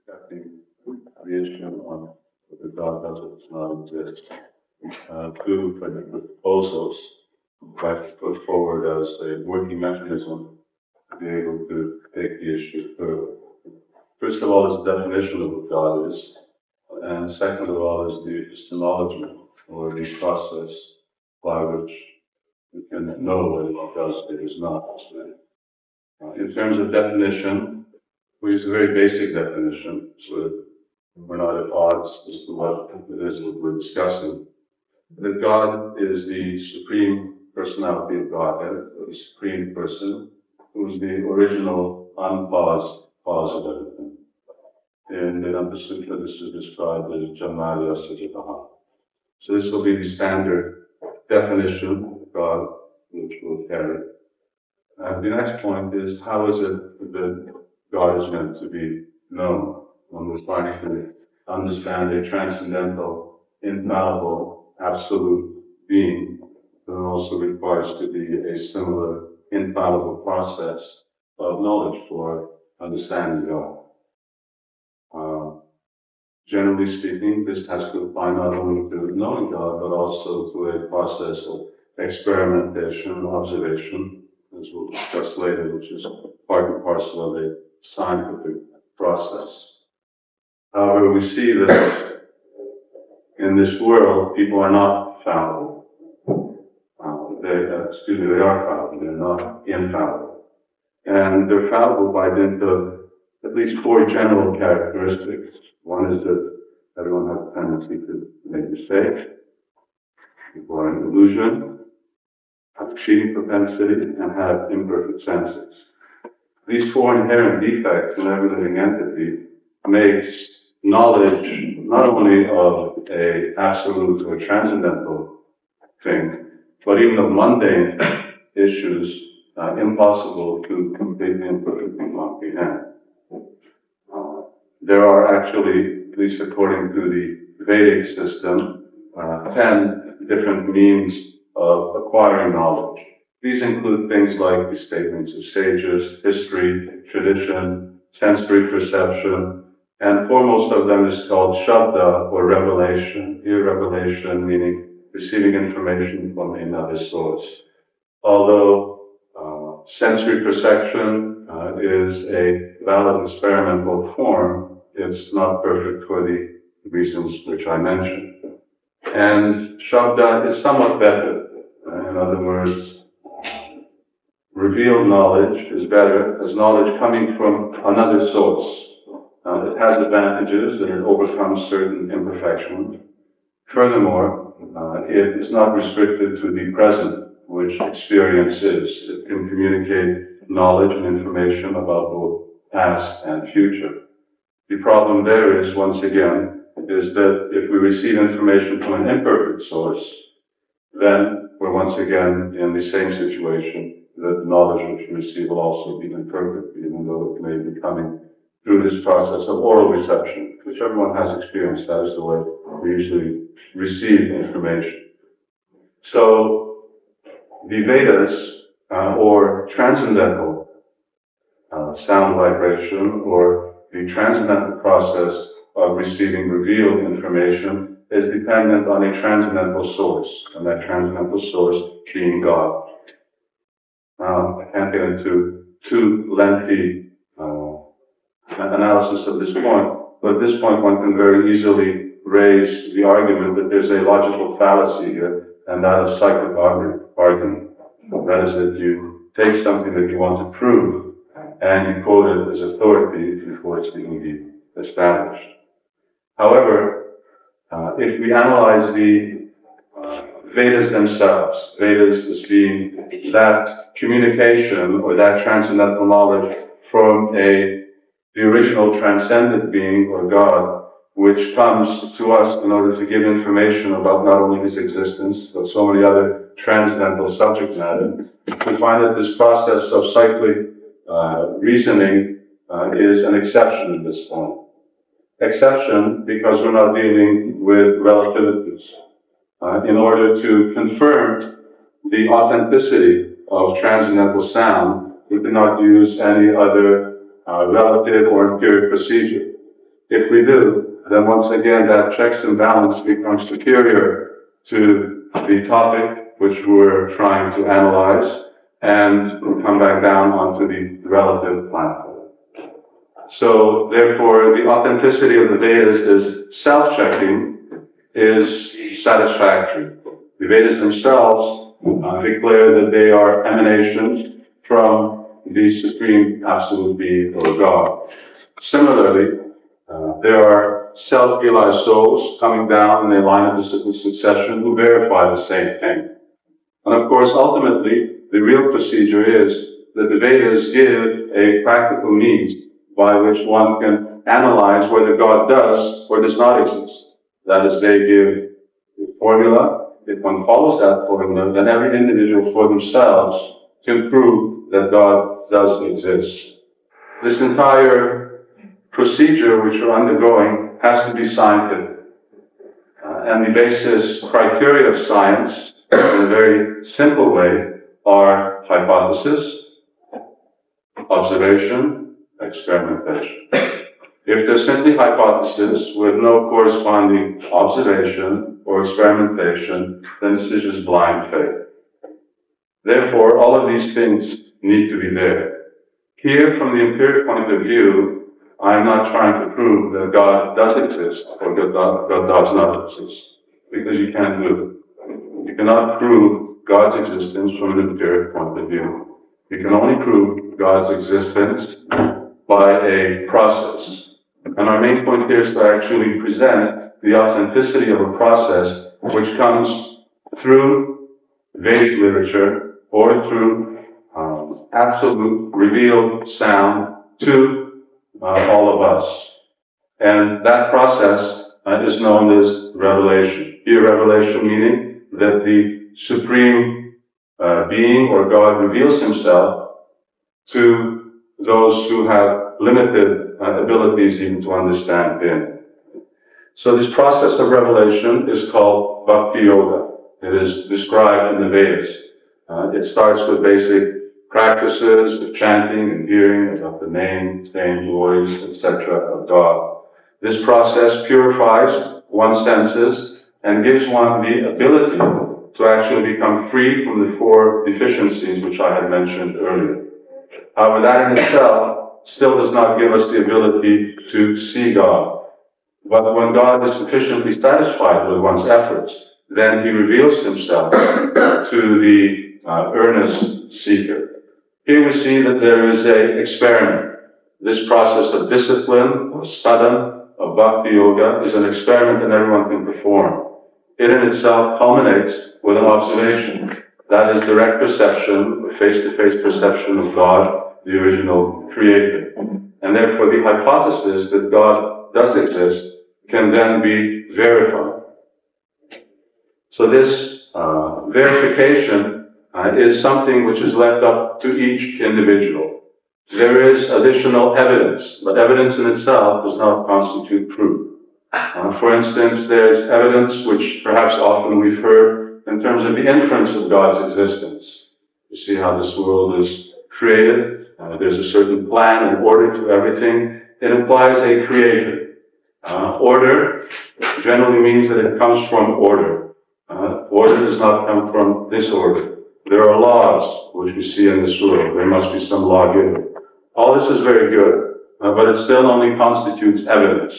accepting the issue on whether God does or does not exist. Two, for the proposals that put forward as a working mechanism to be able to take the issue further. First of all is the definition of what God is, and second of all is the epistemology, or the process by which we can know whether it does or it does not. In terms of definition, we use a very basic definition, so that we're not at odds as to what it is that we're discussing. That God is the supreme personality of Godhead, the supreme person, who is the original, uncaused cause of everything. In Vedanta Sutra, this is described as Janmaya Sajataha. So this will be the standard definition of God, which we'll carry. The next point is, how is it that God is meant to be known? When we're trying to understand a transcendental, infallible, absolute being, it also requires to be a similar, infallible process of knowledge for understanding God. Generally speaking, this has to apply not only to knowing God, but also to a process of experimentation, observation, as we'll discuss later, which is part and parcel of a scientific process. However, we see that in this world, people are not fallible. They are fallible, they're not infallible. And they're fallible by dint of at least four general characteristics. One is that everyone has a tendency to make mistakes. People are in illusion, have cheating propensity, and have imperfect senses. These four inherent defects in every living entity makes knowledge not only of an absolute or transcendental thing, but even of mundane issues impossible to completely and perfectly comprehend. There are actually, at least according to the Vedic system, 10 different means of acquiring knowledge. These include things like the statements of sages, history, tradition, sensory perception, and foremost of them is called Shabda, or revelation. Here, revelation meaning receiving information from another source. Although sensory perception is a valid experimental form, it's not perfect for the reasons which I mentioned. And Shabda is somewhat better. In other words, revealed knowledge is better as knowledge coming from another source. It has advantages and it overcomes certain imperfections. Furthermore, it is not restricted to the present, which experience is. It can communicate knowledge and information about both past and future. The problem there is, once again, is that if we receive information from an imperfect source, then we're once again in the same situation, that the knowledge which we receive will also be imperfect, even though it may be coming through this process of oral reception, which everyone has experienced. That is the way we usually receive information. So, the Vedas, or transcendental sound vibration, or the transcendental process of receiving revealed information, is dependent on a transcendental source, and that transcendental source being God. Now, I can't get into too lengthy analysis of this point, but at this point one can very easily raise the argument that there's a logical fallacy here, and that of cyclic argument. That is, that you take something that you want to prove, and you quote it as authority before it's even be established. However, if we analyze the Vedas themselves, Vedas as being that communication or that transcendental knowledge from the original transcendent being, or God, which comes to us in order to give information about not only his existence, but so many other transcendental subject matter, we find that this process of cyclic reasoning is an exception at this point. Exception because we're not dealing with relativities. In order to confirm the authenticity of transcendental sound, we cannot use any other relative or empiric procedure. If we do, then once again that checks and balance becomes superior to the topic which we're trying to analyze, and we'll come back down onto the relative platform. So therefore, the authenticity of the Vedas is self-checking, is satisfactory. The Vedas themselves declare that they are emanations from the Supreme Absolute Being or God. Similarly, there are self-realized souls coming down in a line of succession who verify the same thing. And of course, ultimately, the real procedure is that the Vedas give a practical means by which one can analyze whether God does or does not exist. That is, they give a formula. If one follows that formula, then every individual for themselves can prove that God does exist. This entire procedure which we're undergoing has to be scientific. And the basis criteria of science, in a very simple way, are hypothesis, observation, experimentation. If there's simply hypothesis with no corresponding observation or experimentation, then this is just blind faith. Therefore, all of these things need to be there. Here, from the empiric point of view, I'm not trying to prove that God does exist or that God does not exist, because you can't do it. You cannot prove God's existence from an empiric point of view. You can only prove God's existence by a process. And our main point here is to actually present the authenticity of a process which comes through Vedic literature or through absolute revealed sound to all of us. And that process is known as revelation. Here, revelation meaning that the Supreme Being or God reveals Himself to those who have limited abilities even to understand Him. So this process of revelation is called Bhakti Yoga. It is described in the Vedas. It starts with basic practices of chanting and hearing about the name, fame, voice, etc. of God. This process purifies one's senses and gives one the ability to actually become free from the four deficiencies which I had mentioned earlier. However, that in itself still does not give us the ability to see God. But when God is sufficiently satisfied with one's efforts, then He reveals Himself to the earnest seeker. Here we see that there is an experiment. This process of discipline, of sadhana, of bhakti yoga is an experiment that everyone can perform. It in itself culminates with an observation. That is direct perception, face-to-face perception of God, the original creator. And therefore the hypothesis that God does exist can then be verified. So this verification is something which is left up to each individual. There is additional evidence, but evidence in itself does not constitute proof. For instance, there's evidence which perhaps often we've heard in terms of the inference of God's existence. You see how this world is created. There's a certain plan and order to everything. It implies a creator. Order generally means that it comes from order. Order does not come from disorder. There are laws which we see in this world. There must be some lawgiver. All this is very good, but it still only constitutes evidence.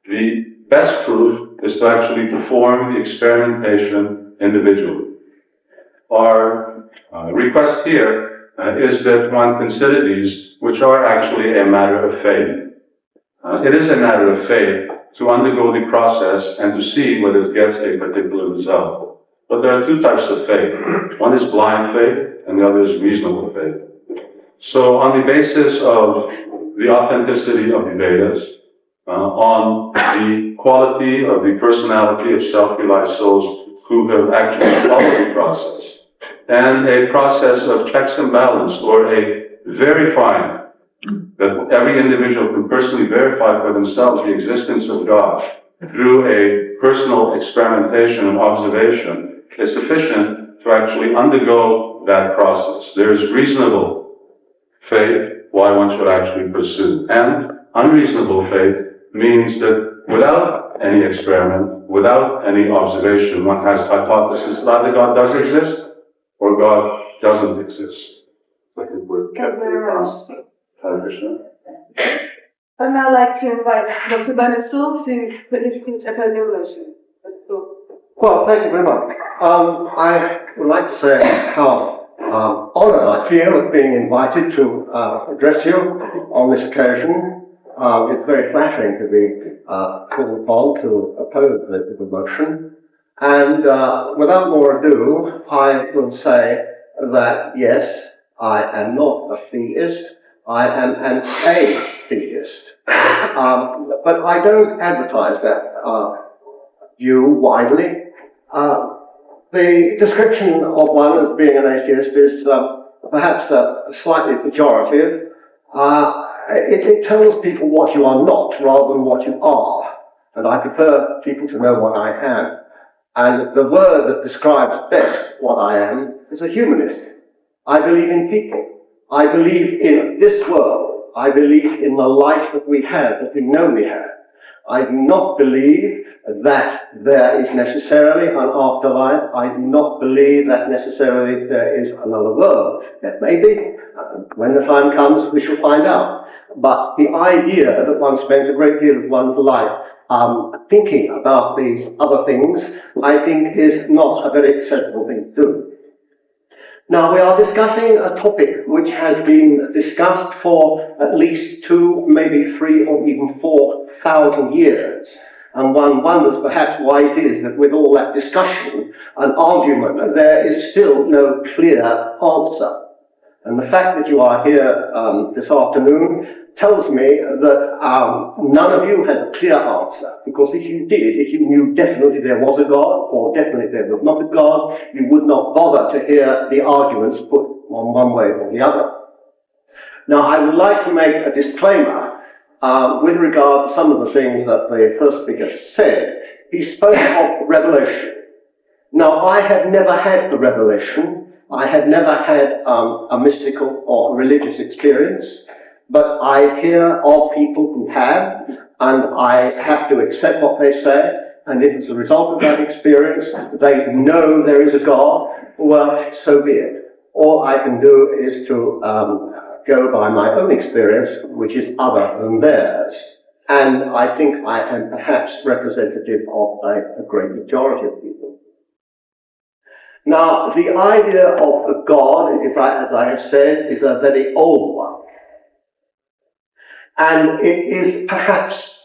The best proof is to actually perform the experimentation individually. Our request here is that one consider these, which are actually a matter of faith. It is a matter of faith to undergo the process and to see whether it gets a particular result. But there are two types of faith. One is blind faith, and the other is reasonable faith. So on the basis of the authenticity of the Vedas, on the quality of the personality of self-realized souls who have actually followed the process, and a process of checks and balance, or a verifying that every individual can personally verify for themselves the existence of God through a personal experimentation and observation is sufficient to actually undergo that process. There is reasonable faith why one should actually pursue, and unreasonable faith means that without any experiment, without any observation, one has hypothesis that either God does exist or God doesn't exist. I think we're Thank you very much. Hare Krishna. I'd now like to invite Dr. Bernard Soole to put his speech up in English. Well, thank you very much. I would like to say how honored I feel of being invited to address you on this occasion. It's very flattering to be called upon to oppose the motion. And without more ado, I will say that yes, I am not a theist. I am an atheist. But I don't advertise that view widely. The description of one as being an atheist is perhaps slightly pejorative. It tells people what you are not rather than what you are. And I prefer people to know what I am. And the word that describes best what I am is a humanist. I believe in people. I believe in this world. I believe in the life that we have, that we know we have. I do not believe that there is necessarily an afterlife. I do not believe that necessarily there is another world. There may be. When the time comes, we shall find out. But the idea that one spends a great deal of one's life thinking about these other things, I think is not a very sensible thing to do. Now, we are discussing a topic which has been discussed for at least 2, maybe 3, or even 4,000 years. And one wonders perhaps why it is that with all that discussion and argument, there is still no clear answer. And the fact that you are here this afternoon tells me that none of you has a clear answer. Because if you did, if you knew definitely there was a God, or definitely there was not a God, you would not bother to hear the arguments put on one way or the other. Now, I would like to make a disclaimer with regard to some of the things that the first speaker said. He spoke of revelation. Now, I have never had the revelation. I have never had a mystical or religious experience, but I hear of people who have, and I have to accept what they say, and if as a result of that experience they know there is a God, well, so be it. All I can do is to go by my own experience, which is other than theirs. And I think I am perhaps representative of a great majority of people. Now, the idea of a God, as I have said, is a very old one. And it is perhaps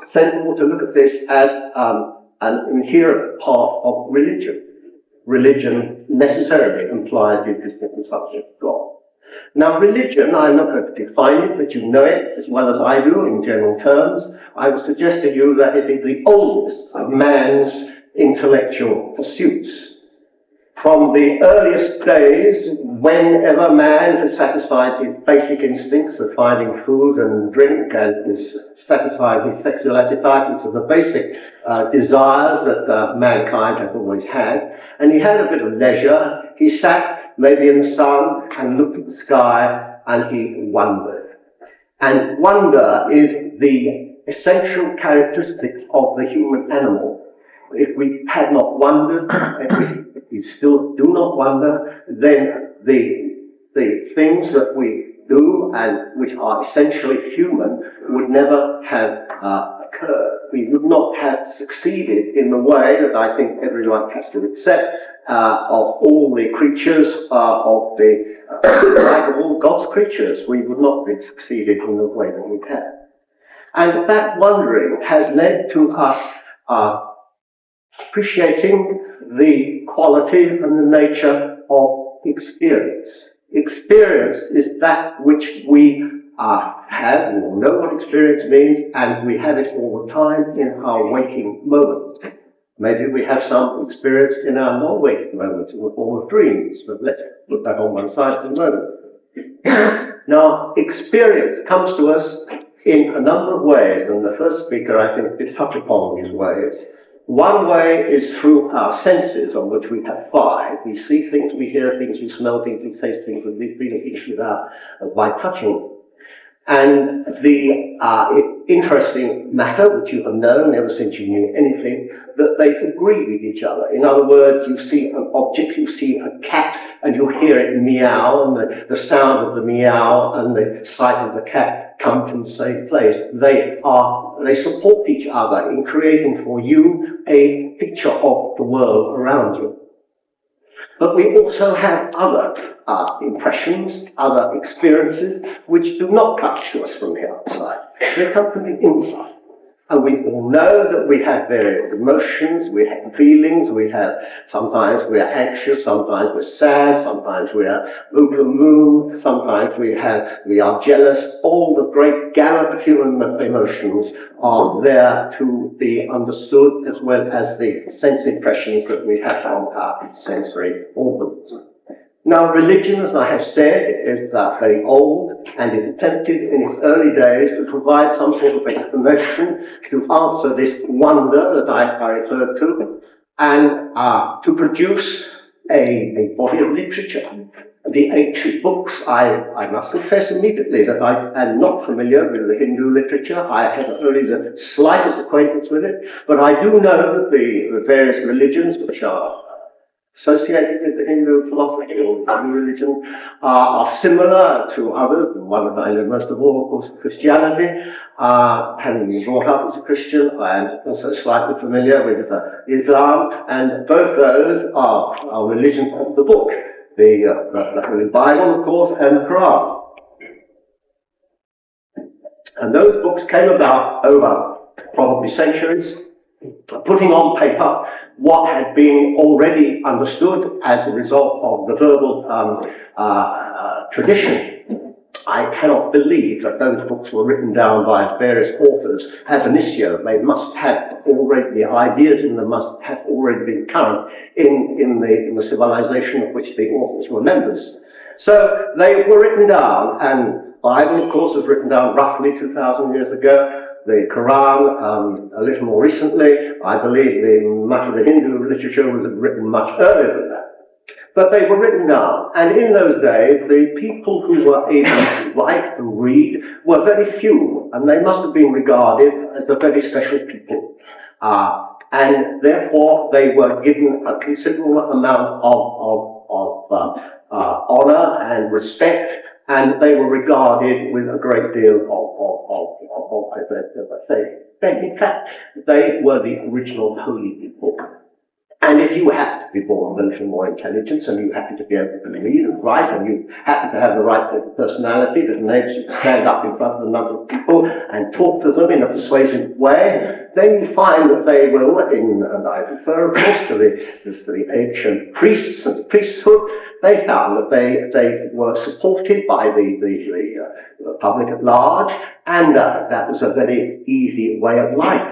sensible to look at this as an inherent part of religion. Religion necessarily implies the existence of such a God. Now, religion, I'm not going to define it, but you know it as well as I do in general terms. I would suggest to you that it is the oldest of man's intellectual pursuits. From the earliest days, whenever man has satisfied his basic instincts of finding food and drink and has satisfied his sexual appetite, which are the basic desires that mankind has always had, and he had a bit of leisure, he sat maybe in the sun and looked at the sky and he wondered. And wonder is the essential characteristics of the human animal. If we had not wondered, if we still do not wonder, then the things that we do and which are essentially human would never have occurred. We would not have succeeded in the way that I think everyone has to accept of all the creatures, like all God's creatures. We would not have succeeded in the way that we have. And that wondering has led to us appreciating the quality and the nature of experience. Experience is that which we have, we all know what experience means, and we have it all the time in our waking moments. Maybe we have some experience in our non-waking moments in the form of dreams, but let's put that on one side for the moment. Now, experience comes to us in a number of ways, and the first speaker, I think, did touch upon these ways. One way is through our senses, on which we have 5. We see things, we hear things, we smell things, we taste things, we feel things by touching. And the interesting matter, which you have known ever since you knew anything, that they agree with each other. In other words, you see an object, you see a cat, and you hear it meow, and the sound of the meow and the sight of the cat come from the same place. They support each other in creating for you a picture of the world around you. But we also have other impressions, other experiences, which do not come to us from the outside. They come from the inside. And we all know that we have various emotions, we have feelings, sometimes we are anxious, sometimes we're sad, sometimes we are over the moon, sometimes we are jealous. All the great gamut of human emotions are there to be understood, as well as the sense impressions that we have from our sensory organs. Now, religion, as I have said, is very old, and it attempted in its early days to provide some sort of explanation to answer this wonder that I referred to, and to produce a body of literature. The ancient books, I must confess immediately that I am not familiar with the Hindu literature. I have only the slightest acquaintance with it, but I do know the various religions which are associated with the Hindu philosophy or Hindu religion are similar to others. The one that I know most of all, of course, Christianity. Having been brought up as a Christian, I am also slightly familiar with Islam, and both those are religions of the book. The Holy Bible, of course, and the Quran. And those books came about over probably centuries, putting on paper what had been already understood as a result of the verbal tradition. I cannot believe that those books were written down by various authors as initio. They must have already, the ideas in them must have already been current in the civilization of which the authors were members. So they were written down, and the Bible, of course, was written down roughly 2,000 years ago. The Quran, a little more recently. I believe much of the Hindu literature was written much earlier than that. But they were written down, and in those days, the people who were able to write and read were very few, and they must have been regarded as a very special people. And therefore, they were given a considerable amount of honor and respect, and they were regarded with a great deal of faith. In fact, they were the original holy people. And if you happen to be born with a little more intelligence, and you happen to be able to read and write, and you happen to have the right personality that enables you to stand up in front of a number of people and talk to them in a persuasive way, then you find that they will, and I refer, of course, to the ancient priests and the priesthood, they found that they were supported by the public at large, and that was a very easy way of life.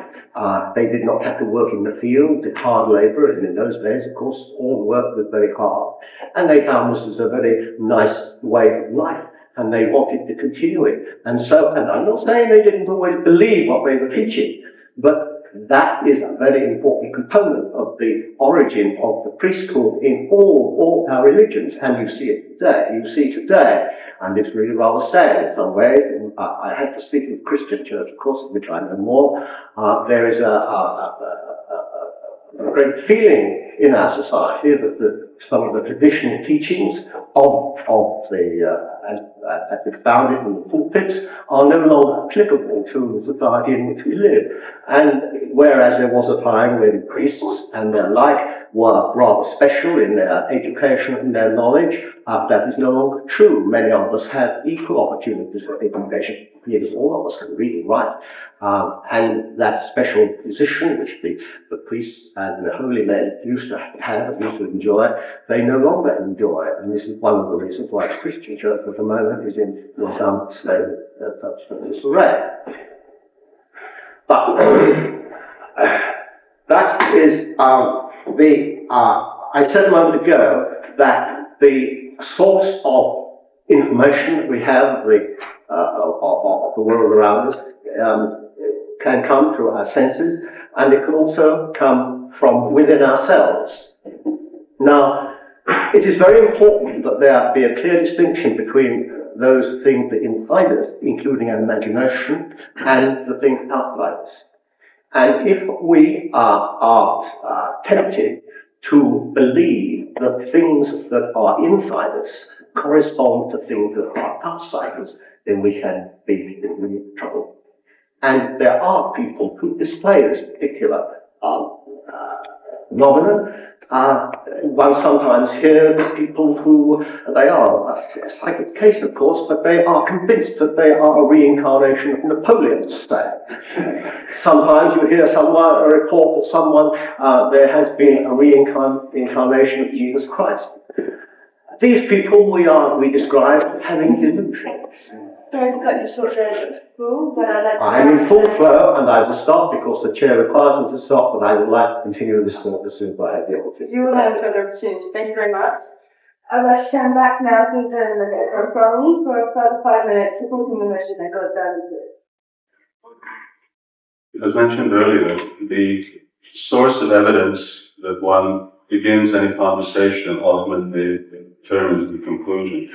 They did not have to work in the field, did hard labor, and in those days, of course, all the work was very hard. And they found this was a very nice way of life, and they wanted to continue it. And I'm not saying they didn't always believe what they were teaching, but that is a very important component of the origin of the priesthood in all our religions, and you see it today. You see today, and it's really rather sad in some ways. I have to speak of the Christian church, of course, which I know more. There is a great feeling in our society that some of the traditional teachings of as expounded in the pulpits are no longer applicable to the society in which we live. And whereas there was a time when priests and their like were rather special in their education and their knowledge, that is no longer true. Many of us have equal opportunities for education. Yes, all of us can read and write. And that special position which the priests and the holy men used to have, used to enjoy, they no longer enjoy. And this is one of the reasons why the Christian church at the moment is in some disarray. But that is I said a moment ago that the source of information that we have of the world around us can come through our senses, and it can also come from within ourselves. Now, it is very important that there be a clear distinction between those things that inside us, including our imagination, and the things outside us. And if we are tempted to believe that things that are inside us correspond to things that are outside us, then we can be in real trouble. And there are people who display this particular phenomenon. One sometimes hears of people who, they are a psychic case of course, but they are convinced that they are a reincarnation of Napoleon, say. Sometimes you hear a report that someone, there has been a reincarnation of Jesus Christ. These people we describe as having delusions. Sorry to cut you short there, but I am in full flow and I will stop because the chair requires me to stop, but I would like to continue this talk as soon as I have the opportunity. you will have further opportunity. Thank you very much. I'd like to stand back now to turn the microphone from for a further 5 minutes supporting the motion that goes down to it. As mentioned earlier, the source of evidence that one begins any conversation ultimately determines the conclusion.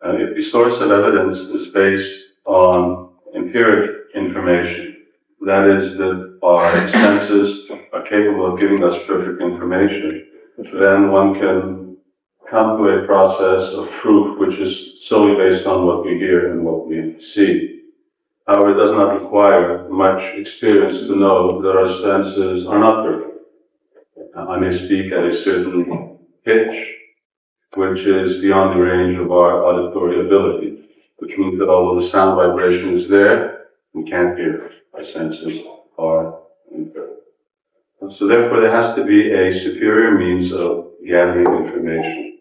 If the source of evidence is based on empiric information, that is, that our senses are capable of giving us perfect information, then one can come to a process of proof which is solely based on what we hear and what we see. However, it does not require much experience to know that our senses are not perfect. I may speak at a certain pitch, which is beyond the range of our auditory ability, which means that although the sound vibration is there, we can't hear it. Our senses are impaired. So therefore there has to be a superior means of gathering information.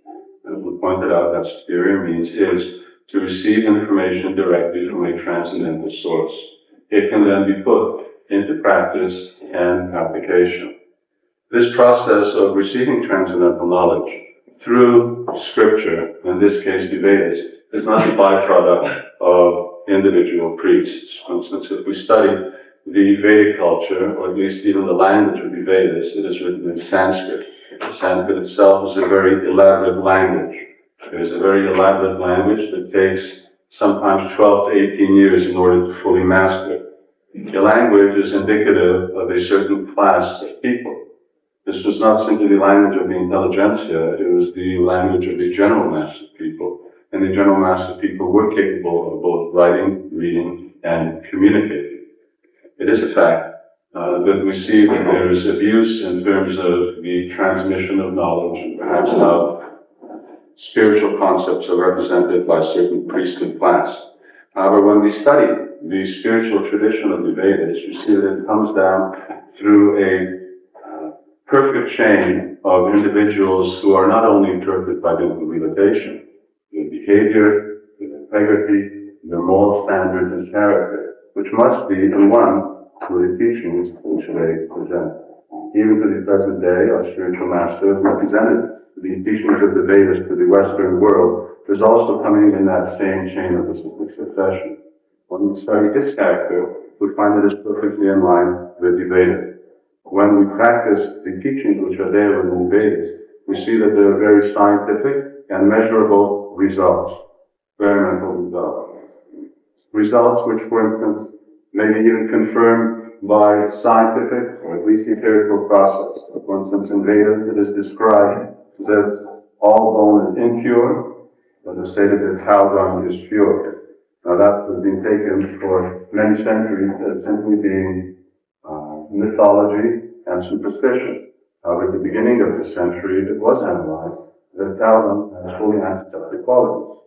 As we pointed out, that superior means is to receive information directly from a transcendental source. It can then be put into practice and application. This process of receiving transcendental knowledge through scripture, in this case the Vedas, is not a byproduct of individual priests. For instance, if we study the Vedic culture, or at least even the language of the Vedas, it is written in Sanskrit. Sanskrit itself is a very elaborate language. It is a very elaborate language that takes sometimes 12 to 18 years in order to fully master. The language is indicative of a certain class of people. This was not simply the language of the intelligentsia, it was the language of the general mass of people. And the general mass of people were capable of both writing, reading, and communicating. It is a fact that we see that there is abuse in terms of the transmission of knowledge, and perhaps how spiritual concepts are represented by certain priestly class. However, when we study the spiritual tradition of the Vedas, you see that it comes down through a perfect chain of individuals who are not only interpreted by biblical relation, their behavior, their integrity, their moral standards and character, which must be in one with the teachings which they present. Even to the present day, our spiritual masters represented the teachings of the Vedas to the Western world. There's also coming in that same chain of succession. When we study his character, we find it is perfectly in line with the Vedas. When we practice the teachings which are there within the Vedas, we see that there are very scientific and measurable results, experimental results. Results which, for instance, may be even confirmed by scientific or at least empirical process. For instance, in Vedas it is described that all bone is impure, but the state of the cow dung is pure. Now that has been taken for many centuries as simply being mythology and superstition. However, at the beginning of this century, it was analyzed that cow dung has fully antiseptic qualities.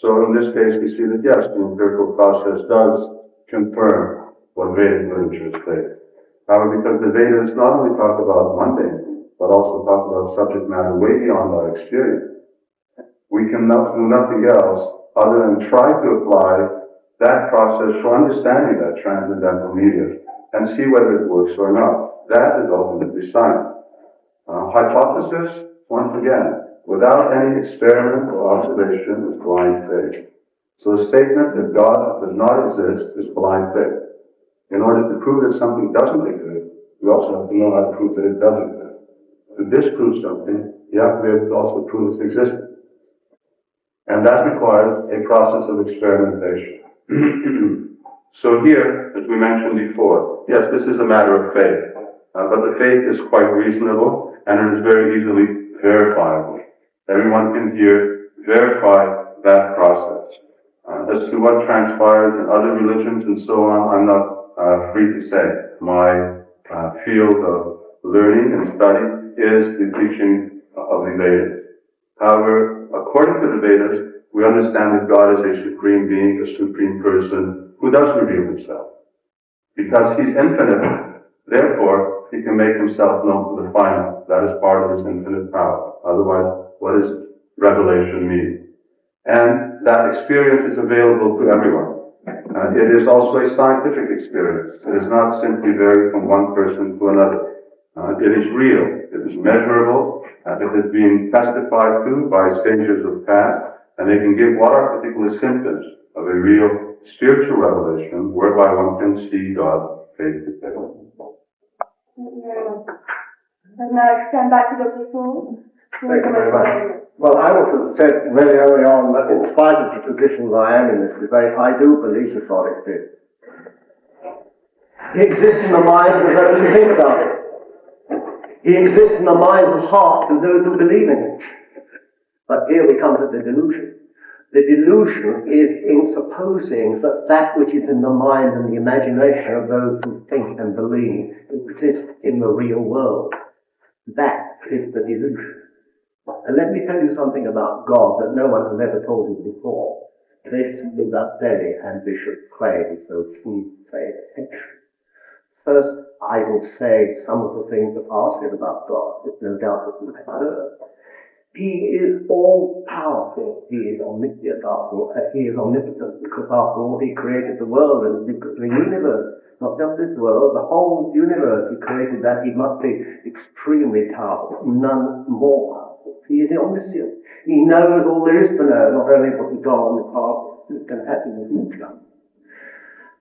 So in this case, we see that yes, the empirical process does confirm what Vedic literature states. However, because the Vedas not only talk about mundane, but also talk about subject matter way beyond our experience, we can do nothing else other than try to apply that process for understanding that transcendental media and see whether it works or not. That is ultimately science. Hypothesis, once again, without any experiment or observation, is blind faith. So the statement that God does not exist is blind faith. In order to prove that something doesn't exist, we also have to know how to prove that it does exist. To disprove something, you have to be able to also prove its existence. And that requires a process of experimentation. So here, as we mentioned before, yes, this is a matter of faith, but the faith is quite reasonable and it is very easily verifiable. Everyone can here verify that process. As to what transpires in other religions and so on, I'm not free to say. My field of learning and study is the teaching of the Vedas. However, according to the Vedas, we understand that God is a supreme being, a supreme person who does reveal himself. Because he's infinite, therefore, he can make himself known to the finite. That is part of his infinite power. Otherwise, what does revelation mean? And that experience is available to everyone. It is also a scientific experience. It is not simply vary from one person to another. It is real. It is measurable. It is being testified to by sages of past, and they can give what are particular symptoms of a real spiritual revelation whereby one can see God face to face. And now stand back to the people. Thank you very much. Well, I want to say very early on that in spite of the traditions I am in this debate, I do believe the God exists. He exists in the minds of those who think about it. He exists in the minds and hearts of those who believe in it. But here we come to the delusion. The delusion is in supposing that that which is in the mind and the imagination of those who think and believe exists in the real world. That is the delusion. And let me tell you something about God that no one has ever told you before. This is a very ambitious claim, so please pay attention. First, I will say some of the things that are said about God. There's no doubt that you have heard. He is all-powerful. He is omniscient, after all. He is omnipotent because, after all, he created the world and the universe. Not just this world, the whole universe. He created that. He must be extremely powerful, none more powerful. He is omniscient. He knows all there is to know, not only what has gone in the past, but what can happen in the future.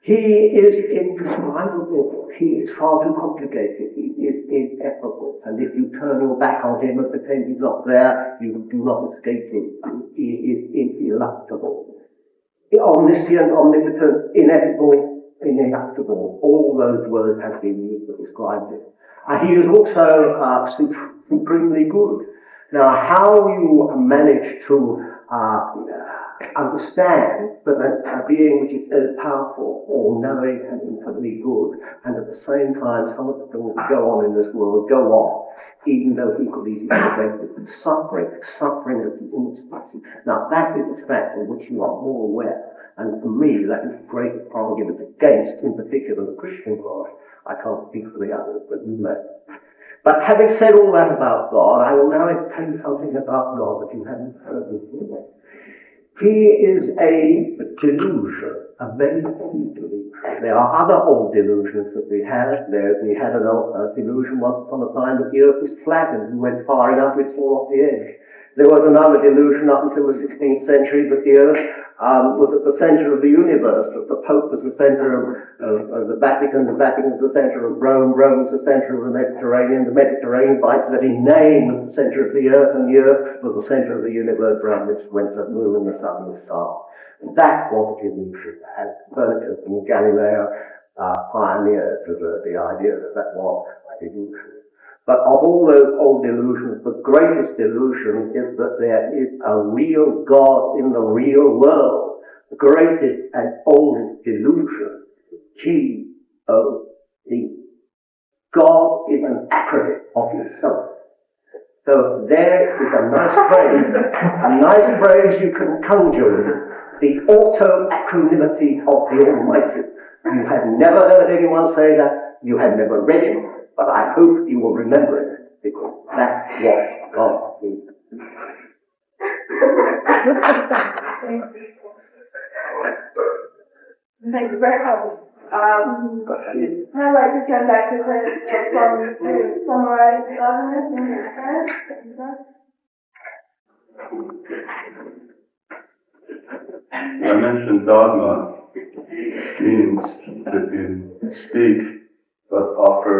He is indescribable. He is far too complicated. He is ineffable. And if you turn your back on him and pretend he's not there, you do not escape him. He is ineluctable. Omniscient, omnipotent, ineffable, ineluctable. All those words have been used to describe him. He is also supremely good. Now, how you manage to understand that a being which is very powerful, all-knowing and infinitely good, and at the same time some of the things that go on in this world go on, even though he could easily prevent it. Suffering of the instances. Now, that is a fact of which you are more aware. And for me, that is a great argument against, in particular, the Christian God. I can't speak for the others, but you may. But having said all that about God, I will now tell you something about God that you haven't heard before. He is a delusion, a very old delusion. There are other old delusions that we have. We had an old delusion once upon a time that the earth was flat and we went far enough we'd fall off the edge. There was another delusion up until the 16th century that the earth was at the center of the universe, that the Pope was the center of the Vatican was the center of Rome was the center of the Mediterranean by its very name was the center of the earth, and the earth was the center of the universe around which went the moon and the sun and the stars. And that was a delusion, as Copernicus and Galileo pioneered the idea that that was a delusion. But of all those old delusions, the greatest delusion is that there is a real God in the real world. The greatest and oldest delusion, G-O-D. God is an acronym of himself. So there is a nice phrase you can conjure, the auto-acronymity of the Almighty. You have never heard anyone say that, you have never read it, but I hope you will remember it, because that's what God is. Thank you very much. I'd like to turn back to the to summarize the argument. I mentioned dogma means that you speak but offer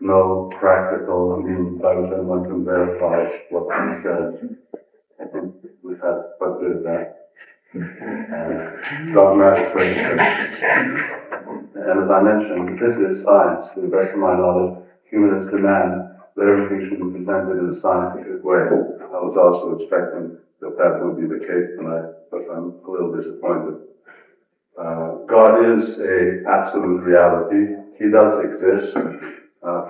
no practical means by which anyone can verify what he says. what good is that? Dogmatic question. And as I mentioned, this is science. To the best of my knowledge, humanists demand that everything should be presented in a scientific way. I was also expecting that would be the case tonight, but I'm a little disappointed. God is an absolute reality. He does exist.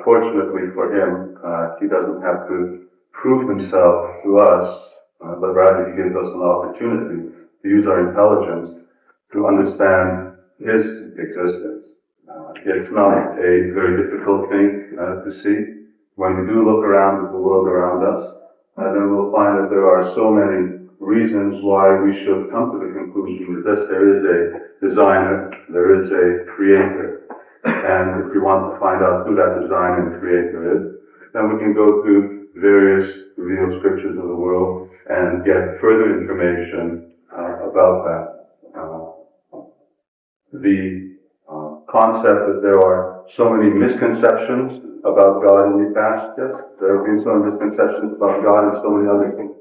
Fortunately for him, he doesn't have to prove himself to us, but rather he gives us an opportunity to use our intelligence to understand his existence. It's not a very difficult thing to see. When we do look around at the world around us, then we'll find that there are so many reasons why we should come to the conclusion that there is a designer, there is a creator. And if we want to find out who that designer and creator is, then we can go to various revealed scriptures of the world and get further information about that. The concept that there are so many misconceptions about God in these passages, there have been so many misconceptions about God and so many other things.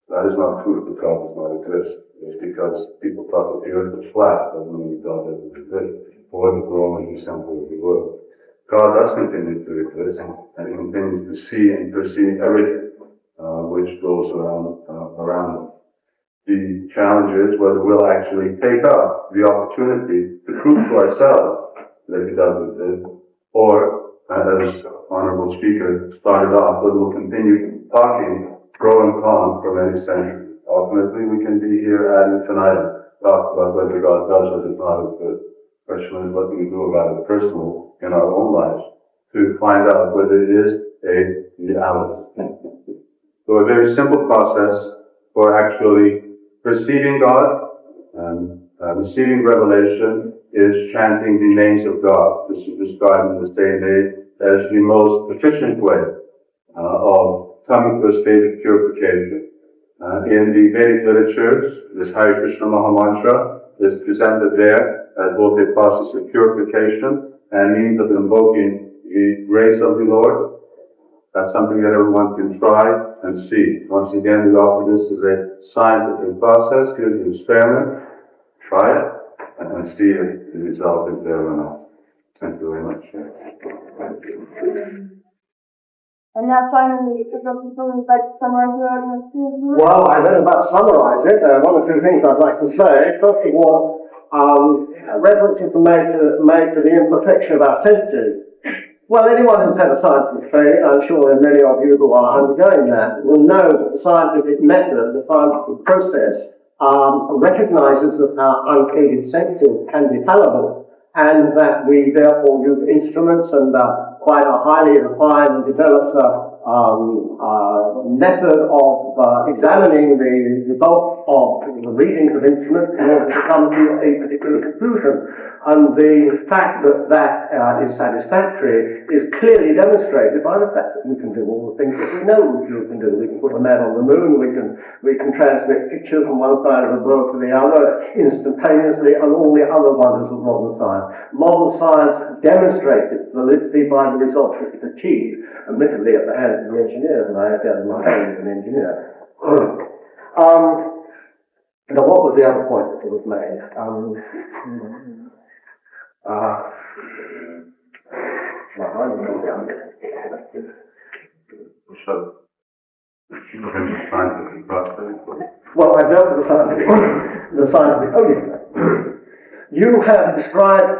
That is not true that God does not exist. It's because people thought that the earth was flat, doesn't mean God doesn't exist. Or the Roman example of the world. God does continue to exist, and he continues to see and perceive everything which goes around us. The challenge is whether we'll actually take up the opportunity to prove to ourselves that he does exist, or, as Honorable Speaker started off, whether we'll continue talking pro and con for many centuries. Ultimately, we can be here ad infinitum, talk about whether God does or does not exist. Question is what do we do about it personally in our own lives to find out whether it is a reality. So a very simple process for actually perceiving God and receiving revelation is chanting the names of God. This is described in this day and age as the most efficient way of coming to a state of purification. In the Vedic literatures, this Hare Krishna Maha Mantra is presented there as both a process of purification and means of invoking the grace of the Lord. That's something that everyone can try and see. Once again, we offer this as a scientific process. Here's an experiment. Try it and see if the result is there or not. Thank you very much. And now finally, if someone would like to summarize your argument. Well, I don't know about to summarize it. One or two things I'd like to say. First of all, reference is made to the imperfection of our senses. Well, anyone who's had a scientific training, I'm sure there are many of you who are undergoing that, will know that the scientific method, the scientific process, recognizes that our unaided senses can be fallible, and that we therefore use instruments and quite a highly refined and developed method of examining the results of the readings of instruments in order to come to a particular conclusion. And the fact that that is satisfactory is clearly demonstrated by the fact that we can do all the things that we know we can do. We can put a man on the moon, we can transmit pictures from one side of the world to the other instantaneously, and all the other wonders of modern science. Modern science demonstrates its validity by the results that it achieves, admittedly at the hands of the engineers, and I have had my hand as an engineer. Now, what was the other point that was made? Well, I dealt with the scientific only. You have described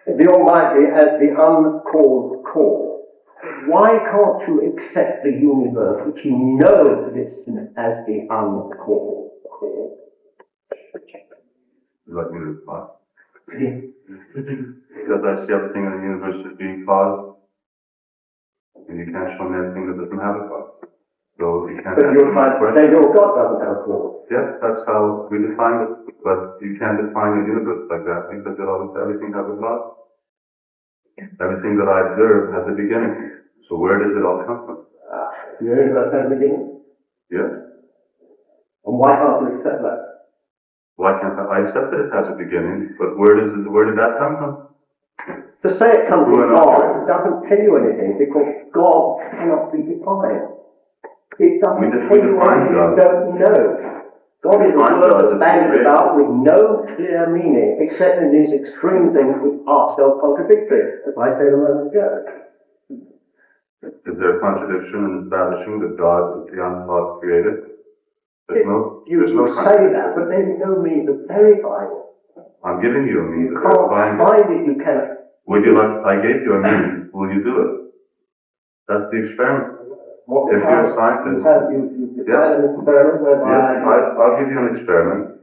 the Almighty as the uncalled cause. Why can't you accept the universe which you know exists as the uncalled cause? Let me reply. Because I see everything in the universe as being caused, and you can't show me anything that doesn't have a cause. So you can't But you're trying to say your God doesn't have a cause. Yes, that's how we define it, but you can't define the universe like that because everything has a cause. Everything that I observe has a beginning. So where does it all come from? The universe has a beginning. Yes. And why can't you accept that? Why can't I accept that it has a beginning? But where did that come from? To say it comes from God doesn't tell you anything because God cannot be defined. It doesn't tell you anything you don't know. God is a word that's bandied about with no clear meaning, except in these extreme things which are self-contradictory, as I said a moment ago. Is there a contradiction in establishing that God is the unthought creator? There's no say that, but there's no means of verifying it. I'm giving you a means You of can't verifying find it, you cannot. Would you like, I gave you a means, will you do it? That's the experiment. If you're a scientist, yes, an experiment whereby I'll give you an experiment.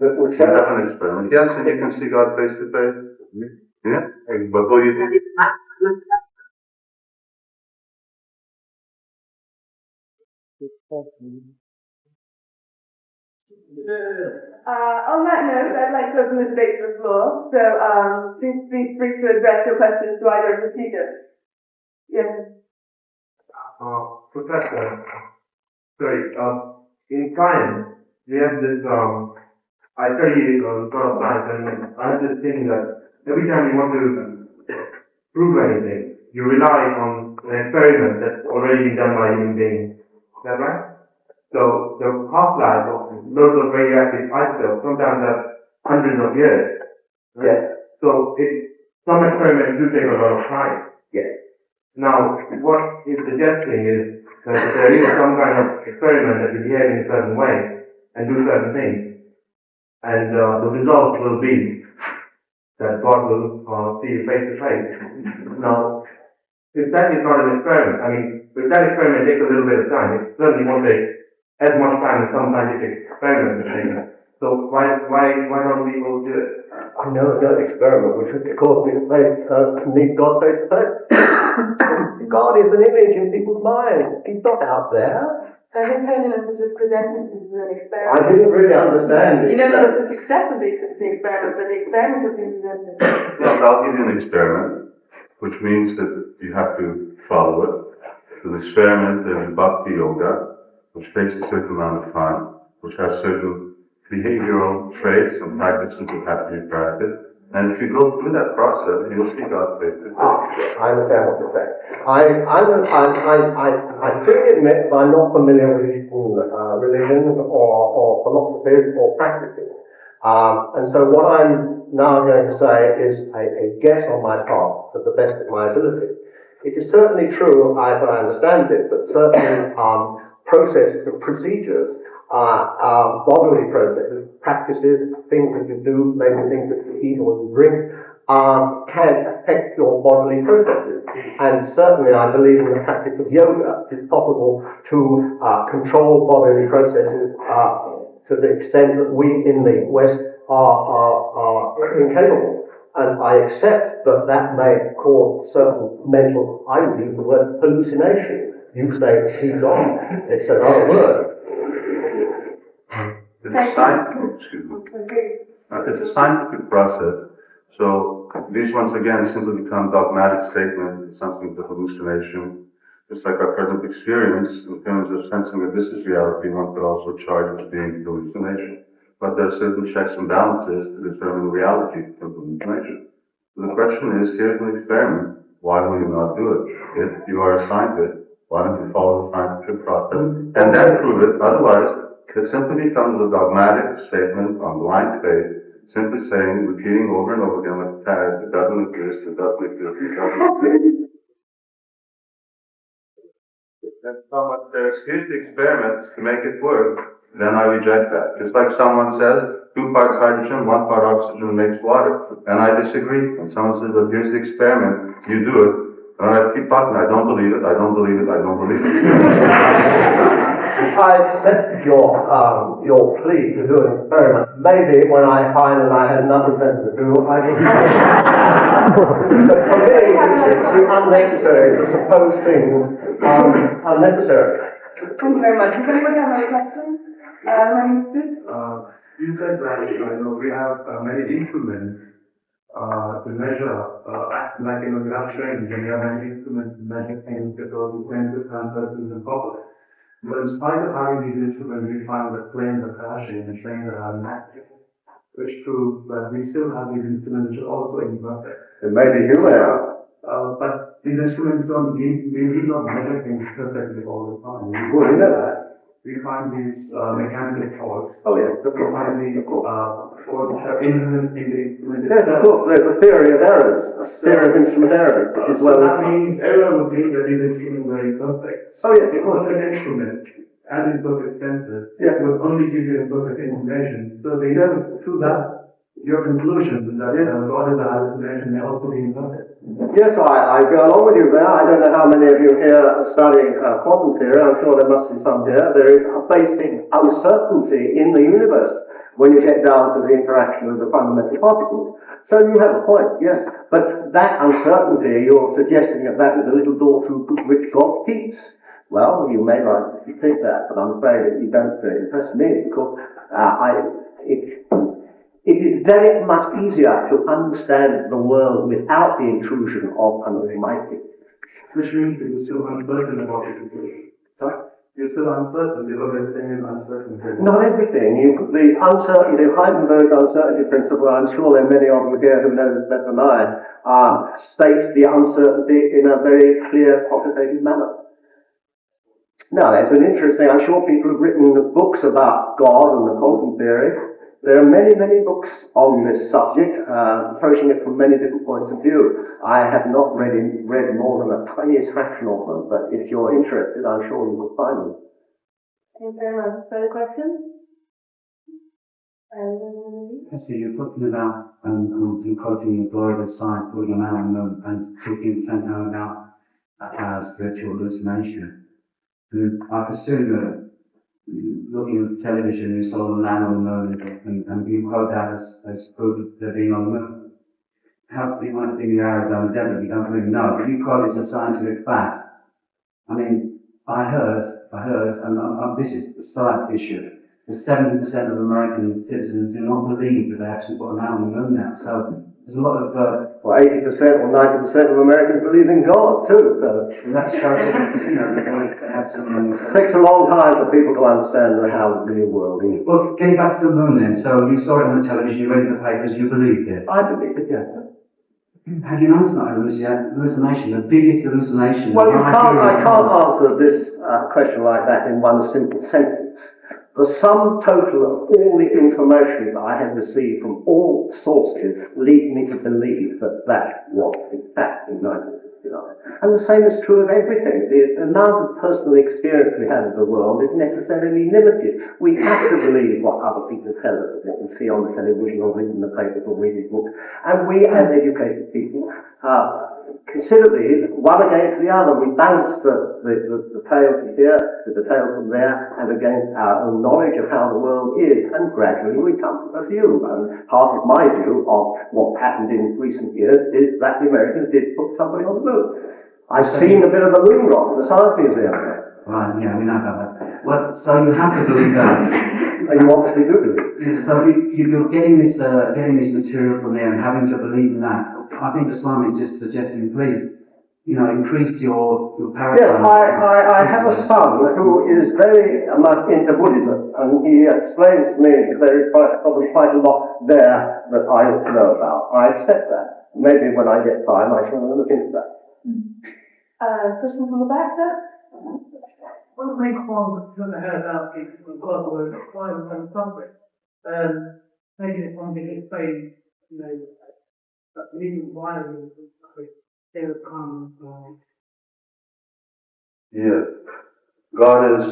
that will You show have an experiment, yes, and you can see God face to face. Yeah, but will you do it? On that note, I'd like to open the debate to the floor. So, please feel free to address your questions to either of the speakers. Yes. Professor, sorry, in science, we have this, I study a lot of science, and I have this thing that every time you want to prove anything, you rely on an experiment that's already been done by human beings. Is that right? So the half-life of loads of radioactive isotopes sometimes have hundreds of years. Right? Yes. So some experiments do take a lot of time. Yes. Now, what is suggesting is that there is some kind of experiment that will behave in a certain way and do certain things. And the result will be that God will see you face to face. Now, if that is not an experiment, I mean, if that experiment takes a little bit of time, it certainly won't take as much time as some scientific experiment is taking. So why don't people do it? I know no experiment which would cause me to meet God face to face. God is an image in people's minds. He's not out there. His Holiness was just presenting this as an experiment. I didn't really understand it. You don't know the success of the experiment, but the experiment has been presented. Well, I'll give you an experiment, which means that you have to follow it. The experiment in Bhakti Yoga, which takes a certain amount of time, which has certain behavioral traits and practices that have to be practiced. And if you go through that process, you'll see God face to face. I understand what you're saying. I freely admit I'm not familiar with religions or philosophies or practices. And so what I'm now going to say is a guess on my part to the best of my ability. It is certainly true, as I understand it, that certain procedures, bodily processes, practices, things that you do, maybe things that you eat or you drink, can affect your bodily processes. And certainly I believe in the practice of yoga. It is possible to control bodily processes to the extent that we in the West are incapable. And I accept that that may cause certain mental, I would use the word hallucination. You say he's on. It's another word. It's a scientific process. So these once again simply become dogmatic statements, something to hallucination. Just like our present experience, in terms of sensing that this is reality, one could also charge it as being hallucination. But there are certain checks and balances to determine reality of hallucination. So the question is, here's an experiment. Why will you not do it? If you are a scientist, why don't you follow the scientific process and then prove it? Otherwise, it simply becomes a dogmatic statement on blind faith, simply saying, repeating over and over again like tag, it doesn't exist, it doesn't exist, it doesn't exist. If someone says, here's the experiment to make it work, then I reject that. Just like someone says, 2 parts hydrogen, 1 part oxygen makes water, and I disagree. And someone says, well, here's the experiment, you do it, and I keep talking, I don't believe it, I don't believe it, I don't believe it. I accept your plea to do an experiment. Maybe when I find that I had nothing better to do, I will do it. But for me, it's simply unnecessary to suppose things unnecessary. Thank you very much. Does anybody have another question? You said that we have many instruments to measure, like without strings, and we have many instruments to measure things because we tend to turn persons and properly. But in spite of having these instruments, we find that planes are crashing and trains are having accidents, which proves that we still have these instruments which are also imperfect. It may be who they are. But these instruments we need not measure things perfectly all the time. Well, you know that. we find these mechanical faults. Oh, yes, of We find these faults which are inherent in the yes, of course, there's a theory of errors, a theory of instrument errors, as So well that as... means error would be that it is even very perfect. Oh, yes, of course. Because an instrument and imperfect senses Yeah. will only give you imperfect information. So they don't, through that, your conclusion that God is a hallucination may also be imperfect. Yes, I go along with you there. I don't know how many of you here are studying quantum theory. I'm sure there must be some here. There is a basic uncertainty in the universe when you get down to the interaction of the fundamental particles. So you have a point, yes. But that uncertainty, you're suggesting that is a little door through which God keeps. Well, you may like to think that, but I'm afraid that you don't impress me because it is very much easier to understand the world without the intrusion of an Almighty. Which means that you're still uncertain about your conclusion. Sorry? You're still uncertain because everything is uncertain. Not everything. The uncertainty, Heisenberg's uncertainty principle, I'm sure there are many of you here who know this better than I, states the uncertainty in a very clear, quantitative manner. Now, there's an interesting, I'm sure people have written books about God and the quantum theory. There are many, many books on this subject, approaching it from many different points of view. I have not read more than a tiniest fraction of them, but if you're interested, I'm sure you will find them. Is there further questions? So you're talking about quoting the glory of science, putting them out and talking about spiritual hallucination. And I presume that looking at television, you saw the man on the moon, and you quote that as proof of there being on the moon. How you might think the arrow down the devil, you don't really know. But you quote it as a scientific fact. I mean, I heard, and this is a side issue, that 70% of American citizens do not believe that they actually put a man on the moon now. So there's a lot of... Well, 80% or 90% of Americans believe in God, too. So that shows that, you know, they want to have something... it takes a long time for people to understand how the real world is. Well, getting back to the moon then, so you saw it on the television, you read it in the papers, you believed it. I believe it, yes. How do you know it's not a hallucination? The biggest hallucination... Well, I can't answer this question like that in one simple sentence. The sum total of all the information that I have received from all sources lead me to believe that that was in fact in 1969. And the same is true of everything. The amount of personal experience we have of the world is necessarily limited. We have to believe what other people tell us, that we can see on the television or read in the papers or read in books. And we, as educated people, consider these one against the other. We balance the tale from here with the tale from there, and against our own knowledge of how the world is, and gradually we come to a view. And part of my view of what happened in recent years is that the Americans did put somebody on the moon. I've seen a bit of the moon rock in the Science Museum. Right, yeah, we know about that. Well, so you have to believe that. You obviously do believe. Yeah, so you're getting this material from there and having to believe in that. I think the Swami is just suggesting, please, you know, increase your paradigm. Yes, I have a son who is very much into Buddhism, and he explains to me that there is probably quite a lot there that I ought to know about. I accept that. Maybe when I get time, I shall look into that. Question from the back, sir? One of the main qualms that I heard about is God was violent and suffering. Maybe it's one thing to explain, you know, that the reason why we suffering, they will come. Yes. God is,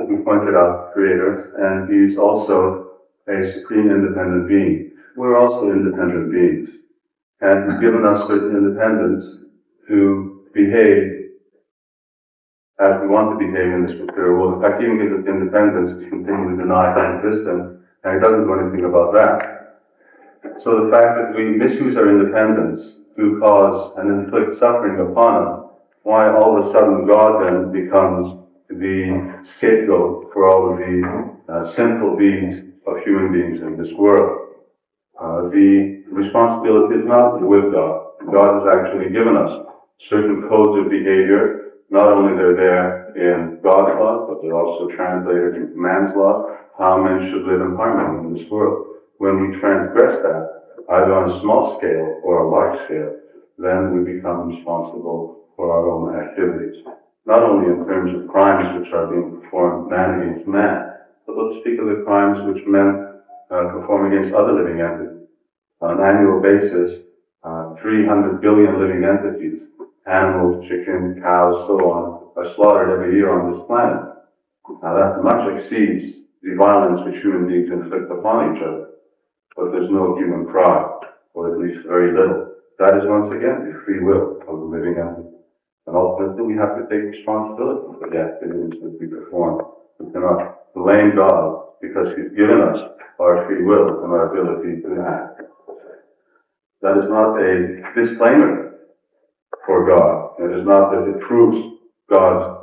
as we pointed out, creator, and he's also a supreme independent being. We're also independent beings. And he's given us certain independence to behave as we want to behave in this material world. In fact, even gives us independence to continue to deny his existence, and he doesn't do anything about that. So the fact that we misuse our independence to cause and inflict suffering upon us, why all of a sudden God then becomes the scapegoat for all of the sinful deeds of human beings in this world. The responsibility is not with God. God has actually given us certain codes of behavior. Not only they're there in God's law, but they're also translated into man's law, how men should live in harmony in this world. When we transgress that, either on a small scale or a large scale, then we become responsible for our own activities. not only in terms of crimes which are being performed man against man, but let's speak of the crimes which men perform against other living entities. On an annual basis, 300 billion living entities, animals, chicken, cows, so on, are slaughtered every year on this planet. Now that much exceeds the violence which human beings inflict upon each other. But there's no human crime, or at least very little. That is once again the free will of the living entity. And ultimately we have to take responsibility for the activities that we perform. We cannot blame God because He's given us our free will and our ability to act. That is not a disclaimer for God. It is not that it proves God's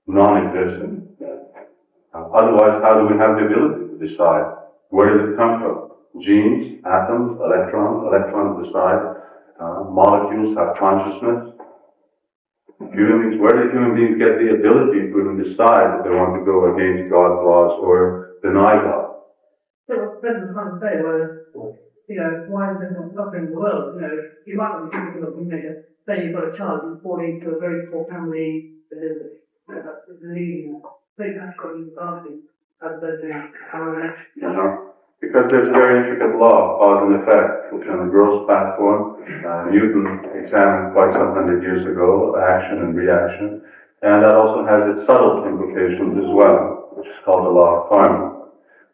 non-existence. Otherwise, how do we have the ability to decide? Where does it come from? Genes, atoms, electrons decide. Molecules have consciousness. Human beings, where do human beings get the ability to even decide that they want to go against God's laws or deny God? So what President trying to say was, why is there not suffering in the world? You might not be thinking of, say you've got a child who's born into a very poor family, there's a disease, they have got you asking, as they're doing our election. Because there's a very intricate law, cause and effect, which on a gross platform, Newton examined quite some 100 years ago, action and reaction, and that also has its subtle implications as well, which is called the law of karma.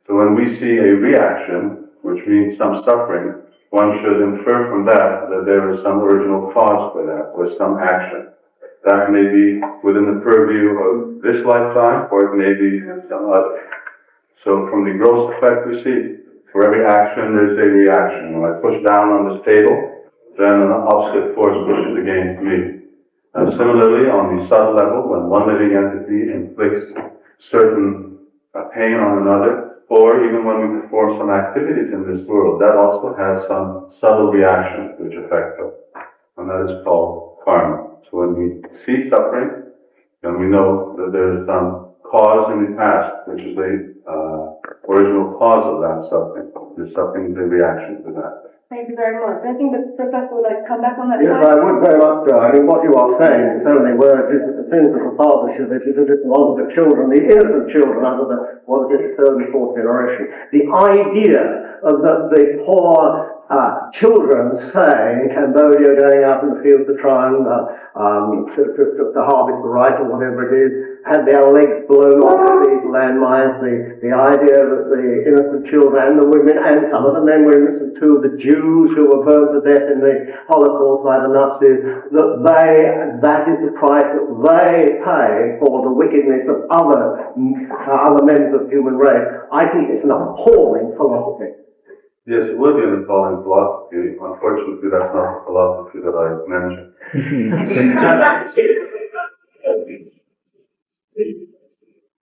So when we see a reaction, which means some suffering, one should infer from that that there is some original cause for that, or some action. That may be within the purview of this lifetime, or it may be some other. So from the gross effect we see, for every action there's a reaction. When I push down on this table, then an opposite force pushes against me. And similarly, on the subtle level, when one living entity inflicts certain pain on another, or even when we perform some activities in this world, that also has some subtle reactions which affect us. And that is called karma. So when we see suffering, then we know that there is some cause in the past, which is the original cause of that suffering. The suffering is a reaction to that. Thank you very much. I think the professor would like to come back on that. Yes, I would very much so. I mean, what you are saying, so many words, is that the sins of the father should belong to the children, the innocent children under the, what is it, third and fourth generation. The idea of the poor children, say, in Cambodia, going out in the field to try and to harvest the rice or whatever it is, had their legs blown off these landmines, the idea that the innocent children and the women, and some of the men were innocent too, the Jews who were burned to death in the Holocaust by the Nazis, that is the price that they pay for the wickedness of other members of the human race. I think it's an appalling philosophy. Yes, it would be an appalling philosophy. Unfortunately, that's not the philosophy that I mentioned.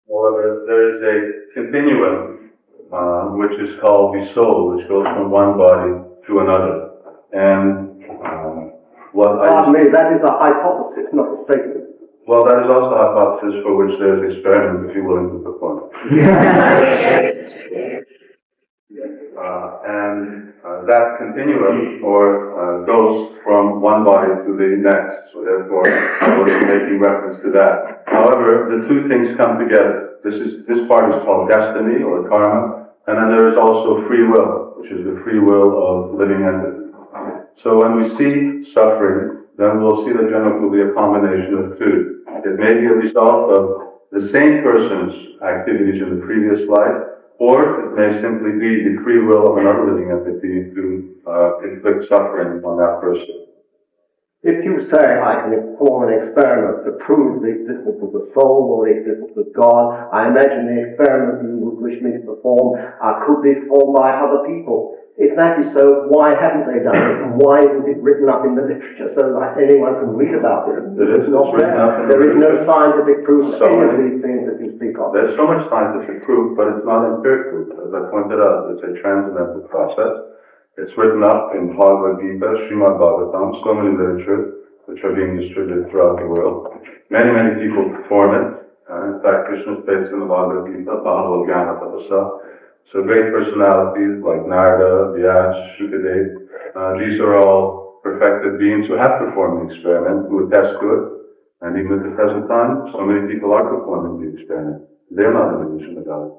However, there is a continuum, which is called the soul, which goes from one body to another. And Pardon me, that is a hypothesis, not a statement. Well, that is also a hypothesis for which there is experiment if you're willing to perform. That continuum goes from one body to the next. So therefore, I was making reference to that. However, the two things come together. This part is called destiny or karma, and then there is also free will, which is the free will of living entities. So when we see suffering, then we'll see that generally will be a combination of two. It may be a result of the same person's activities in the previous life, or it may simply be the free will of another living entity to inflict suffering on that person. If you say I can perform an experiment to prove the existence of the soul or the existence of God, I imagine the experiment you would wish me to perform could be performed by other people. If that is so, why haven't they done it? And why isn't it written up in the literature so that anyone can read about it? It's not written up. There is no scientific proof of any of these things that you speak of. There's so much scientific proof, but it's not empirical. As I pointed out, it's a transcendental process. It's written up in Bhagavad Gita, Srimad Bhagavatam, so many literature which are being distributed throughout the world. Many, many people perform it. In fact, Krishna states in the Bhagavad Gita, Bahalo Jnana Tapasa. So great personalities like Narada, Vyas, Shukadev, these are all perfected beings who have performed the experiment, who attest to it. And even at the present time, so many people are performing the experiment. They're not in illusion about it.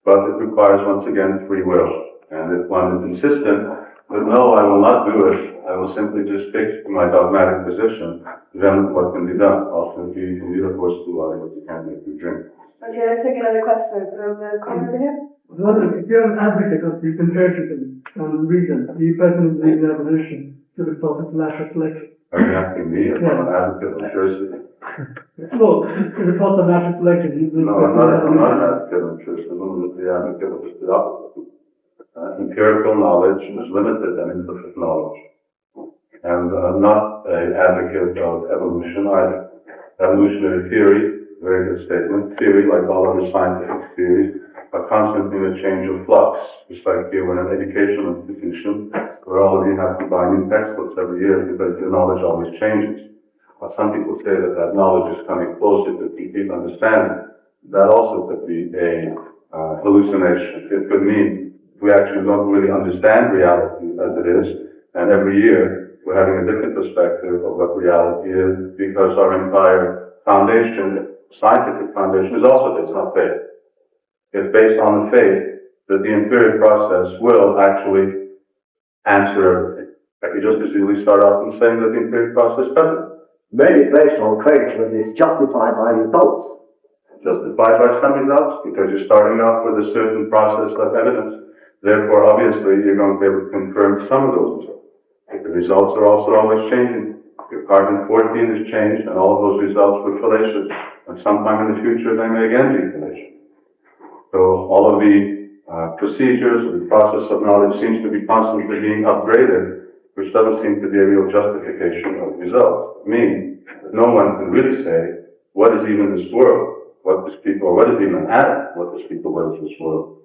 But it requires, once again, free will. And if one is insistent that, no, I will not do it, I will simply just fix my dogmatic position, then what can be done? Often you can either force the water, but you can't make you drink. Okay, let's take another question from the corner here. If you're an advocate of empiricism and reason, do you personally believe in evolution to the result of natural selection? Are you asking me if I'm an advocate of empiricism? Well, to the result of natural selection, do you believe No, I'm not an advocate of empiricism. I'm the advocate of the opposite. Empirical knowledge is limited and imperfect knowledge. And I'm not an advocate of evolution either. Evolutionary theory, very good statement. Theory, like all other scientific theories, are constantly in a change of flux. Just like you in an educational institution, where all of you have to buy new textbooks every year because your knowledge always changes. But some people say that that knowledge is coming closer to complete understanding. That also could be a hallucination. It could mean we actually don't really understand reality as it is, and every year we're having a different perspective of what reality is because our entire foundation, scientific foundation, is also based on faith. It's based on the faith that the empiric process will actually answer everything. I could just as easily start off in saying that the empiric process doesn't. Maybe based on faith, but it's justified by results. Justified by some results, because you're starting off with a certain process of evidence. Therefore, obviously, you're going to be able to confirm some of those results. But the results are also always changing. Your carbon-14 has changed, and all of those results were fallacious. And sometime in the future, they may again be fallacious. So all of the procedures and the process of knowledge seems to be constantly being upgraded, which doesn't seem to be a real justification of results. Meaning that no one can really say, what is even this world? What is people, or what is even an atom? What is people, what is this world?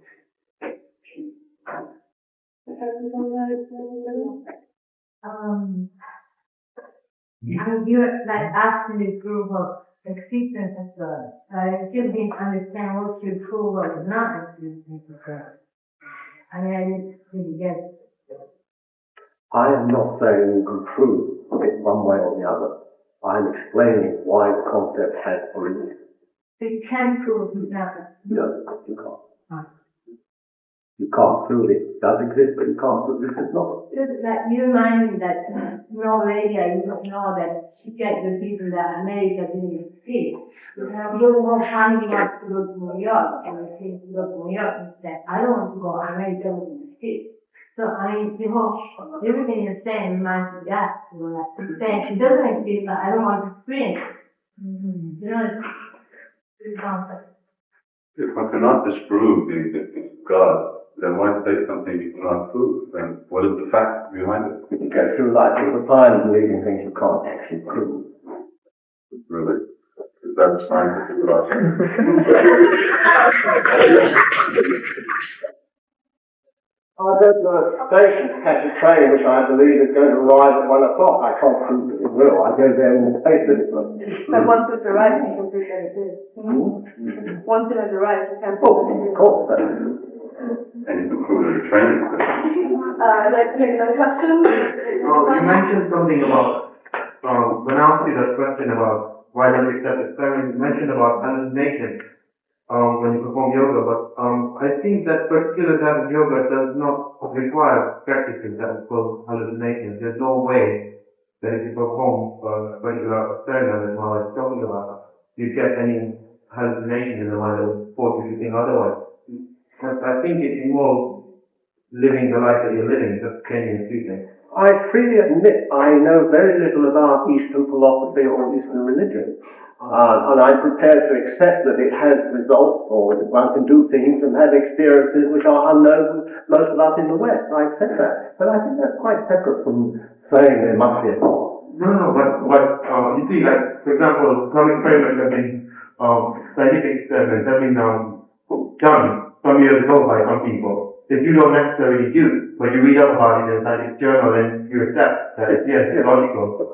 You're like asking the group of existence of God. I still didn't understand what you prove or not existence of God. I mean, I didn't get it. I am not saying you can prove it one way or the other. I'm explaining why the concept has origin. You can prove it now. No, you can't. You can't prove it does exist, but you can't prove it does not. Just like you remind me that no lady, I don't know that she get the people that America didn't exist. You were finding out to go to New York, and I think to go to New York instead. I don't want to go, America didn't exist. So I mean, the whole, everything you're saying reminds me of that. You know, like, saying she doesn't exist, but I don't want to experience it. Mm-hmm. You know, it's complex. If one cannot disprove the existence of God, then why say something you cannot prove? Then what is the fact behind it? You go through life all the time believing things you can't actually prove. Really? Is that a scientific process? I go to a station, catch a train, which I believe is going to arrive at 1 o'clock. I can't prove that it will. I go there in the space that it will. But once it's arrived, you can prove that it is. Once it has arrived, you can prove that it is. Of course. And you can prove that a train is good. I'd like to take another question. You mentioned something about, when I asked you that question about why don't you accept experiment, you mentioned about hallucination when you perform yoga, but I think that particular type of yoga does not require practices that is called hallucination. There's no way that if you perform a particular experiment, as I was talking about, you get any hallucination in the mind that would force you to think otherwise. But I think it involves living the life that you're living, just changing a few things. I freely admit I know very little about Eastern philosophy or Eastern religion. And I'm prepared to accept that it has results, or that one can do things and have experiences which are unknown to most of us in the West. I accept that. But I think that's quite separate from saying there must be a God. No, but you see, like, for example, some experiments have been, scientific experiments have been done some years ago by some people that you don't necessarily do, but you read up about it in a scientific journal and you accept that it's logical.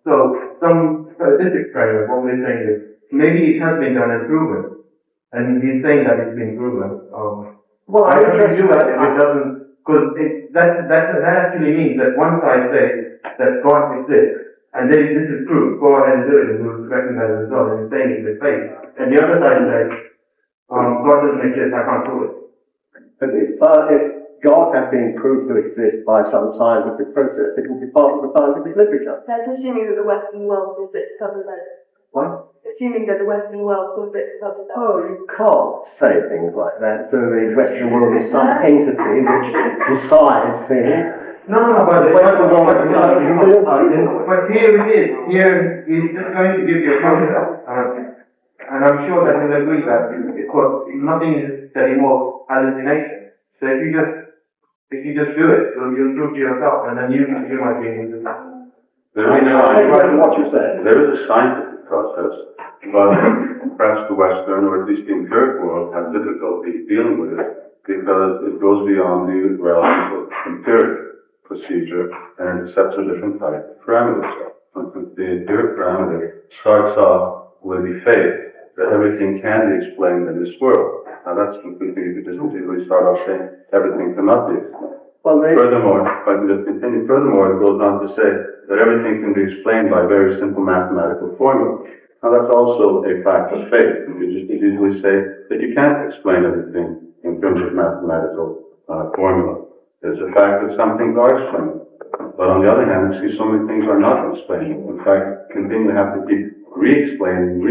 So some statistics writer, what we're saying is, maybe it has been done and proven, and he's saying that it's been proven. Well, I don't do that if it doesn't, because that actually means that one side says that God exists, And this is true, go ahead and do it, and we'll recognize the result, and saying it with faith. And the other side is like, God doesn't exist, I can't prove it. But if God has been proved to exist by some scientific process, it can be part of the scientific literature. That's assuming that the Western world thought it covered that. What? Assuming that the Western world thought it covered that. Oh, you can't say things like that. So the Western world is some entity which decides things. No, but here it is. Here he's just going to give you a concept, and I'm sure that you'll agree that nothing is anymore hallucination. So if you just do it, you'll prove to yourself, and then you might be able to. There is a scientific process, but perhaps the Western, or at least the empiric world, have difficulty dealing with it because it goes beyond the realm of empiric procedure and it sets a different type of parameters. The empiric parameter starts off with the faith that everything can be explained in this world. Now that's completely, you could just easily start off saying everything cannot be explained. Furthermore, if I could just continue, furthermore, it goes on to say that everything can be explained by very simple mathematical formulas. Now that's also a fact of faith. You could just easily say that you can't explain everything in terms of mathematical formula. There's a fact that some things are explained. But on the other hand, we see so many things are not explained. In fact, continue to have to keep re-explaining,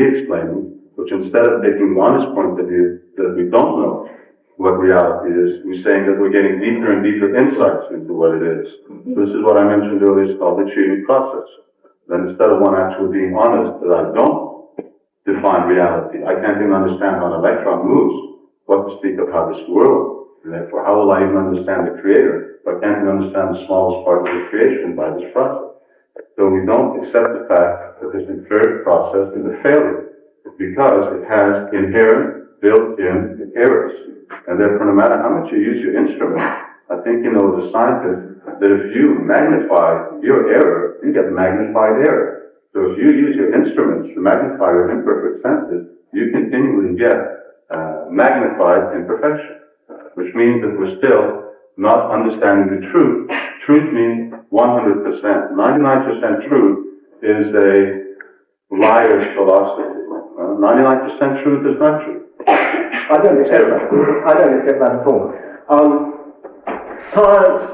which instead of taking honest point of view that we don't know what reality is, we're saying that we're getting deeper and deeper insights into what it is. So this is what I mentioned earlier, it's called the treating process. Then instead of one actually being honest that I don't define reality, I can't even understand how an electron moves, what to speak of how this world, and therefore how will I even understand the Creator if I can't even understand the smallest part of the creation by this process? So we don't accept the fact that this inferred process is a failure because it has inherent, built-in errors. And therefore, no matter how much you use your instrument, I think you know as a scientist that if you magnify your error, you get magnified error. So if you use your instruments to magnify your imperfect senses, you continually get magnified imperfection, which means that we're still not understanding the truth. Truth means 100%. 99% truth is a liar's philosophy. 99% truth is not true. I don't accept that at all. Science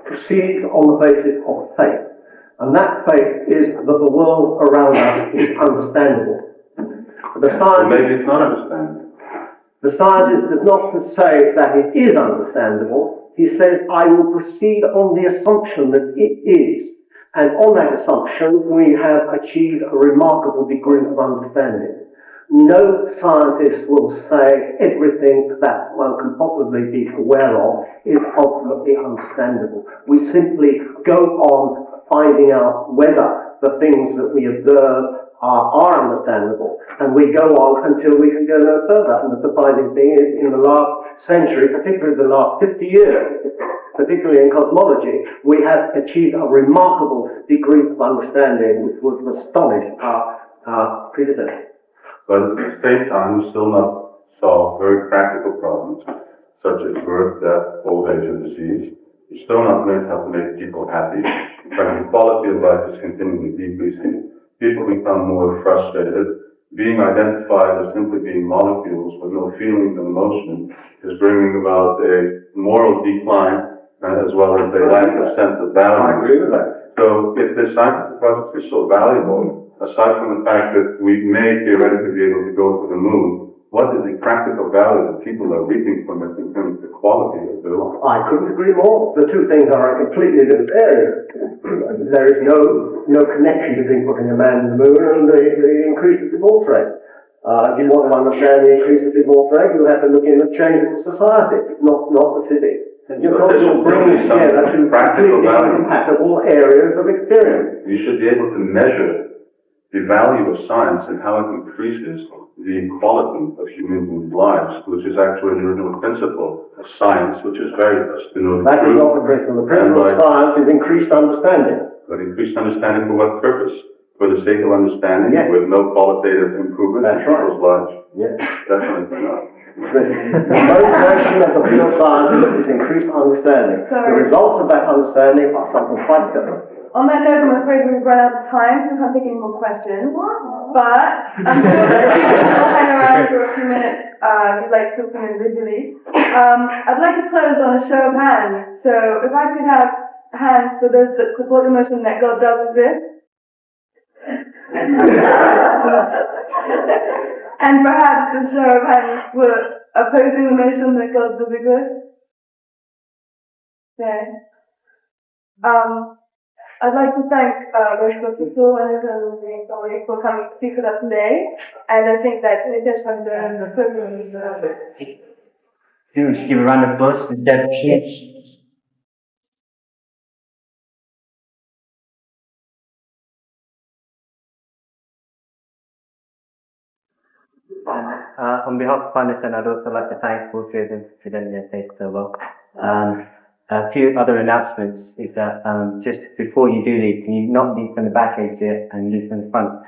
proceeds on the basis of faith, and that faith is that the world around us is understandable. Maybe it's not understandable. The scientist does not say that it is understandable. He says, I will proceed on the assumption that it is. And on that assumption, we have achieved a remarkable degree of understanding. No scientist will say everything that one can possibly be aware of is ultimately understandable. We simply go on finding out whether the things that we observe are understandable, and we go on until we can go no further. And the surprising thing is, in the last century, particularly the last 50 years, particularly in cosmology, we have achieved a remarkable degree of understanding which would astonish our predecessors. But at the same time, we still not solve very practical problems, such as birth, death, old age, and disease. We're still not learned how to make people happy. In fact, the quality of life is continually decreasing. People become more frustrated. Being identified as simply being molecules with no feelings and emotion is bringing about a moral decline as well as a lack of sense of value. I agree with that. So if this scientific process is so valuable, aside from the fact that we may theoretically be able to go to the moon, what is the practical value that people are reaping from it in terms of the quality of their life? I couldn't agree more. The two things are completely different areas. There is no connection between putting a man in the moon and the increase of divorce rate. If you want to understand the increase of divorce rate, you have to look into changes in society, not the physics. You're not bringing together two completely incompatible areas of experience. You should be able to measure the value of science and how it increases the quality of human lives, which is actually the original principle of science, which is various. That is not the principle. The principle of science is increased understanding. But increased understanding for what purpose? For the sake of understanding, yes, with no qualitative improvement in people's lives? Yes. Definitely not. The motivation of the pure scientist is increased understanding. The results of that understanding are something quite different. on that note, I'm afraid we've run out of time, so I can't take any more questions. But I'm sure that you will hang around for a few minutes, if you'd like to come individually. I'd like to close on a show of hands. So if I could have hands for those that support the motion that God does exist. And perhaps a show of hands for opposing the motion that God does exist. Okay. I'd like to thank both Dr. Soole and his colleagues for coming to speak with us today. And I think that Nitesh and the program is We should give a round of applause to Deb. On behalf of Foundation, I'd also like to thank both of them for doing their take so well. A few other announcements is that just before you do leave, can you not leave from the back exit and leave from the front?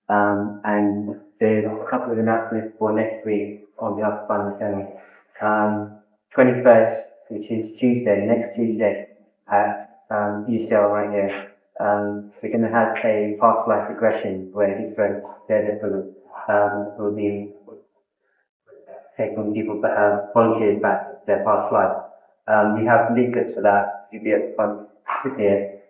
And there's a couple of announcements for next week on behalf of Foundation. 21st, which is Tuesday, next Tuesday, at UCL right here. We're going to have a past life regression where his friends, will be taking people, volunteers back to their past life. We have leaflets for that. You'll be at the front here.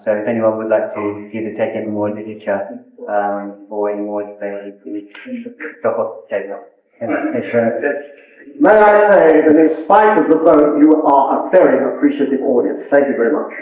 So if anyone would like to either take any more literature, or any more information, please drop off the table. May I say that in spite of the vote, you are a very appreciative audience. Thank you very much.